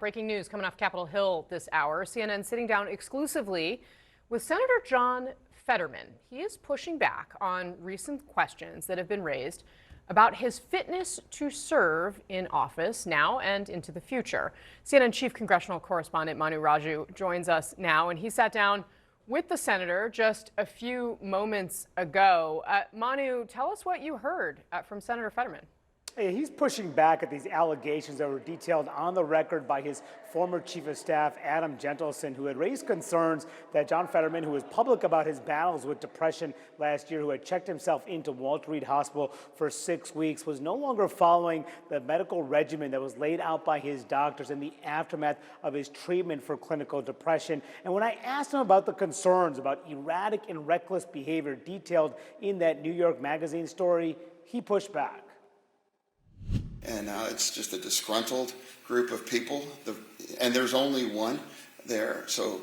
breaking news coming off Capitol Hill this hour. CNN sitting down exclusively with Senator John Fetterman. He is pushing back on recent questions that have been raised about his fitness to serve in office now and into the future. CNN chief congressional correspondent Manu Raju joins us now, and he sat down with the senator just a few moments ago. Manu, tell us what you heard from Senator Fetterman. Hey, he's pushing back at these allegations that were detailed on the record by his former chief of staff, Adam Gentleson, who had raised concerns that John Fetterman, who was public about his battles with depression last year, who had checked himself into Walter Reed Hospital for 6 weeks, was no longer following the medical regimen that was laid out by his doctors in the aftermath of his treatment for clinical depression. And when I asked him about the concerns about erratic and reckless behavior detailed in that New York Magazine story, he pushed back. And now it's just a disgruntled group of people, and there's only one there. So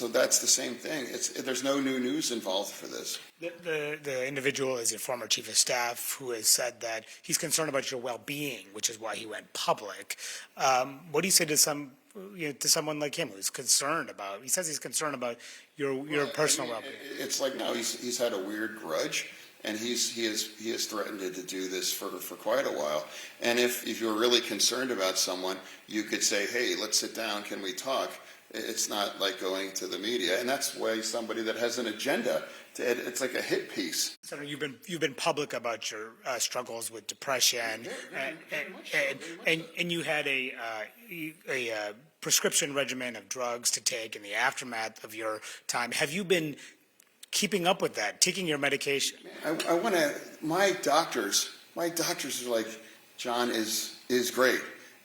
that's the same thing. There's no new news involved for this. The individual is a former chief of staff who has said that he's concerned about your well-being, which is why he went public. What do you say to someone like him who's concerned about? He says he's concerned about your personal well-being. It's like no, he's had a weird grudge. And he has threatened to do this for quite a while. And if you're really concerned about someone, you could say, hey, let's sit down, can we talk? It's not like going to the media. And that's why somebody that has an agenda, it's like a hit piece. So you've been public about your struggles with depression, and you had a prescription regimen of drugs to take in the aftermath of your time. Have you been keeping up with that, taking your medication? I want to. My doctors are like, John is great,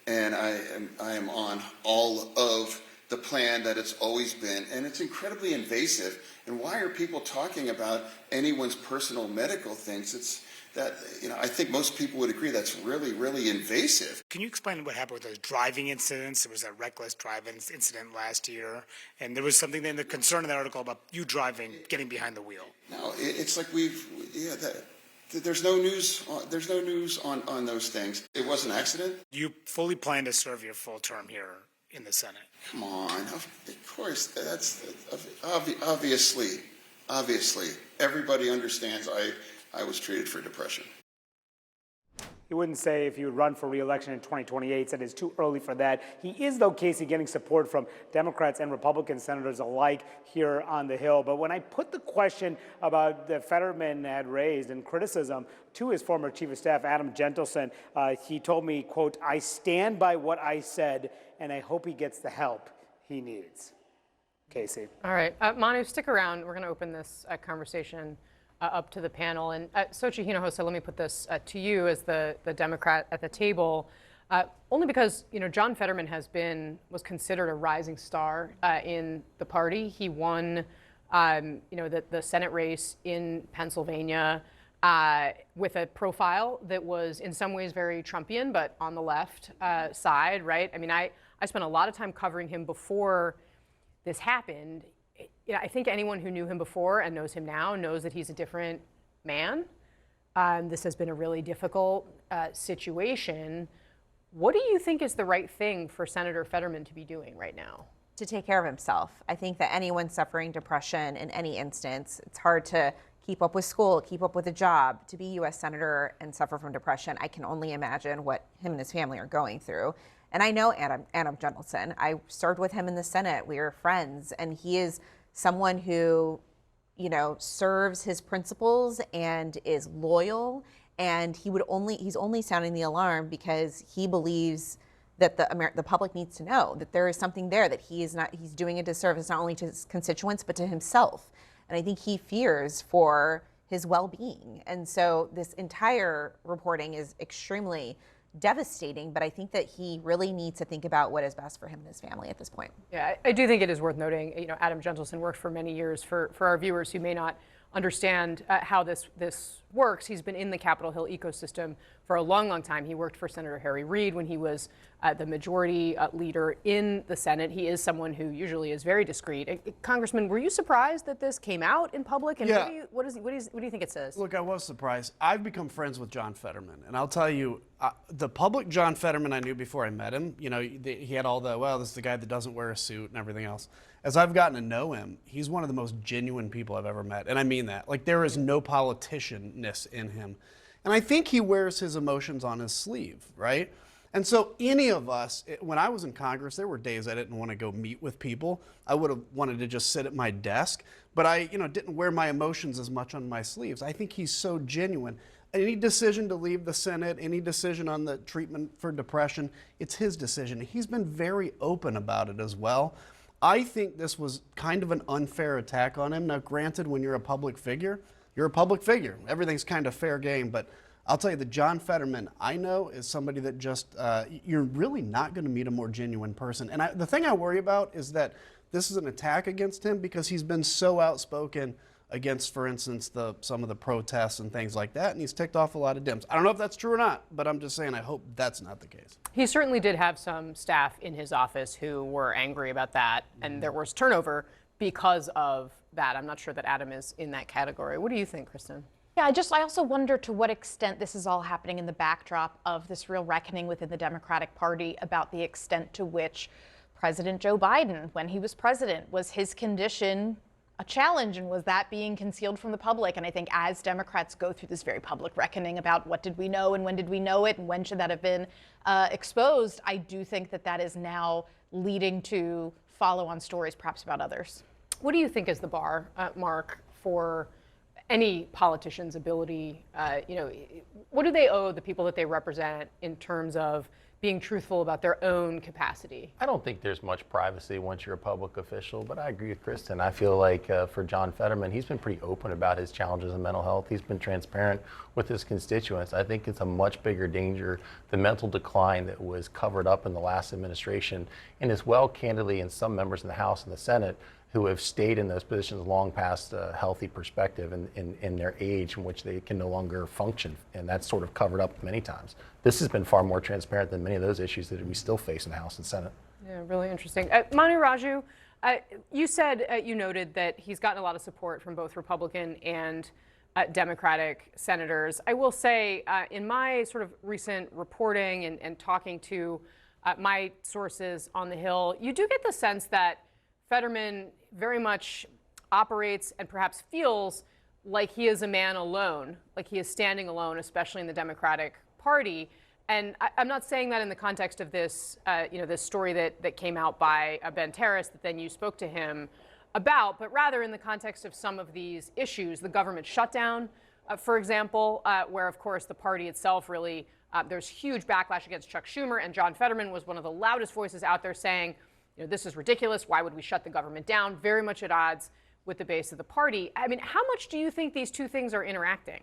and I am on all of the plan that it's always been, and it's incredibly invasive. And why are people talking about anyone's personal medical things? It's that, I think most people would agree that's really, really invasive. Can you explain what happened with those driving incidents? There was a reckless driving incident last year, and there was something in the concern in that article about you driving, getting behind the wheel. No, it's like there's no news. There's no news on those things. It was an accident. You fully plan to serve your full term here in the Senate? Come on, of course. That's obviously. Everybody understands. I was treated for depression. He wouldn't say if he would run for re-election in 2028, said it's too early for that. He is, though, Casey, getting support from Democrats and Republican senators alike here on the Hill. But when I put the question about that Fetterman had raised and criticism to his former chief of staff, Adam Gentleson, he told me, quote, I stand by what I said, and I hope he gets the help he needs. Casey. All right. Manu, stick around. We're going to open this conversation up to the panel. And Xochitl Hinojosa, let me put this to you as the Democrat at the table, only because, John Fetterman was considered a rising star in the party. He won, the Senate race in Pennsylvania with a profile that was in some ways very Trumpian, but on the left side, right? I mean, I spent a lot of time covering him before this happened. I think anyone who knew him before and knows him now knows that he's a different man. This has been a really difficult situation. What do you think is the right thing for Senator Fetterman to be doing right now? To take care of himself. I think that anyone suffering depression in any instance, it's hard to keep up with school, keep up with a job, to be U.S. Senator and suffer from depression. I can only imagine what him and his family are going through. And I know Adam Gentleson. I served with him in the Senate. We were friends, and he is someone who, serves his principles and is loyal, and he's only sounding the alarm because he believes that the public needs to know that there is something there, that he's doing a disservice not only to his constituents but to himself. And I think he fears for his well-being. And so this entire reporting is extremely devastating, but I think that he really needs to think about what is best for him and his family at this point. Yeah, I do think it is worth noting, Adam Gentleson worked for many years. For our viewers who may not understand how this works. He's been in the Capitol Hill ecosystem for a long, long time. He worked for Senator Harry Reid when he was the majority leader in the Senate. He is someone who usually is very discreet. Congressman, were you surprised that this came out in public? And Yeah. what do you think it says? Look, I was surprised. I've become friends with John Fetterman, and I'll tell you, the public John Fetterman I knew before I met him, you know, he had all the, well, this is the guy that doesn't wear a suit and everything else. As I've gotten to know him, he's one of the most genuine people I've ever met, and I mean that. Like, there is no politician-ness in him. And I think he wears his emotions on his sleeve, right? And so any of us, when I was in Congress, there were days I didn't want to go meet with people. I would have wanted to just sit at my desk, but I, didn't wear my emotions as much on my sleeves. I think he's so genuine. Any decision to leave the Senate, any decision on the treatment for depression, it's his decision. He's been very open about it as well. I think this was kind of an unfair attack on him. Now, granted, when you're a public figure, you're a public figure. Everything's kind of fair game, but I'll tell you, the John Fetterman I know is somebody that just, you're really not going to meet a more genuine person. And the thing I worry about is that this is an attack against him because he's been so outspoken against, for instance, some of the protests and things like that, and he's ticked off a lot of Dems. I don't know if that's true or not, but I'm just saying I hope that's not the case. He certainly did have some staff in his office who were angry about that, and there was turnover because of that. I'm not sure that Adam is in that category. What do you think, Kristen? Yeah, I also wonder to what extent this is all happening in the backdrop of this real reckoning within the Democratic Party about the extent to which President Joe Biden, when he was president, was his condition a challenge, and was that being concealed from the public? And I think as Democrats go through this very public reckoning about what did we know and when did we know it and when should that have been exposed, I do think that that is now leading to follow-on stories perhaps about others. What do you think is the bar, Mark, for any politician's ability? What do they owe the people that they represent in terms of being truthful about their own capacity? I don't think there's much privacy once you're a public official, but I agree with Kristen. I feel like for John Fetterman, he's been pretty open about his challenges in mental health. He's been transparent with his constituents. I think it's a much bigger danger, the mental decline that was covered up in the last administration, and as well, candidly, in some members in the House and the Senate who have stayed in those positions long past a healthy perspective in their age in which they can no longer function. And that's sort of covered up many times. This has been far more transparent than many of those issues that we still face in the House and Senate. Yeah, really interesting. Manu Raju, you said, you noted that he's gotten a lot of support from both Republican and Democratic senators. I will say, in my sort of recent reporting and talking to my sources on the Hill, you do get the sense that Fetterman very much operates and perhaps feels like he is a man alone, like he is standing alone, especially in the Democratic Party. And I'm not saying that in the context of this, this story that came out by Ben Terris that then you spoke to him about, but rather in the context of some of these issues, the government shutdown, for example, where, of course, the party itself really, there's huge backlash against Chuck Schumer, and John Fetterman was one of the loudest voices out there saying, this is ridiculous. Why would we shut the government down? Very much at odds with the base of the party. I mean, how much do you think these two things are interacting?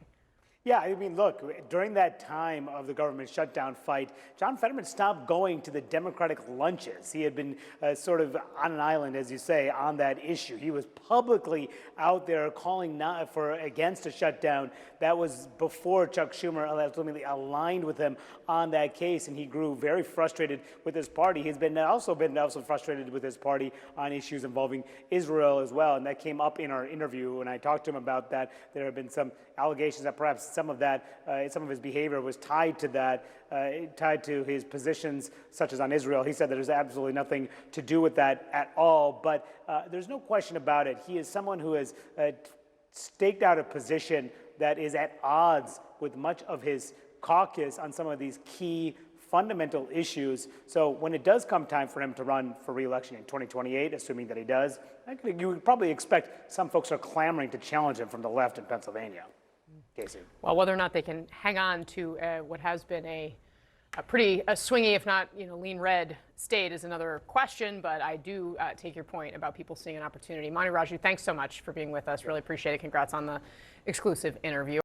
Yeah, I mean, look, during that time of the government shutdown fight, John Fetterman stopped going to the Democratic lunches. He had been sort of on an island, as you say, on that issue. He was publicly out there calling against a shutdown. That was before Chuck Schumer ultimately aligned with him on that case, and he grew very frustrated with his party. He's also been frustrated with his party on issues involving Israel as well, and that came up in our interview when I talked to him about that. There have been some allegations that perhaps some of his behavior was tied to that, tied to his positions such as on Israel. He said that there's absolutely nothing to do with that at all, but there's no question about it. He is someone who has staked out a position that is at odds with much of his caucus on some of these key fundamental issues. So when it does come time for him to run for re-election in 2028, assuming that he does, you would probably expect some folks are clamoring to challenge him from the left in Pennsylvania. Casey. Well, whether or not they can hang on to what has been a pretty swingy, if not lean red state is another question, but I do take your point about people seeing an opportunity. Manu Raju, thanks so much for being with us. Really appreciate it. Congrats on the exclusive interview.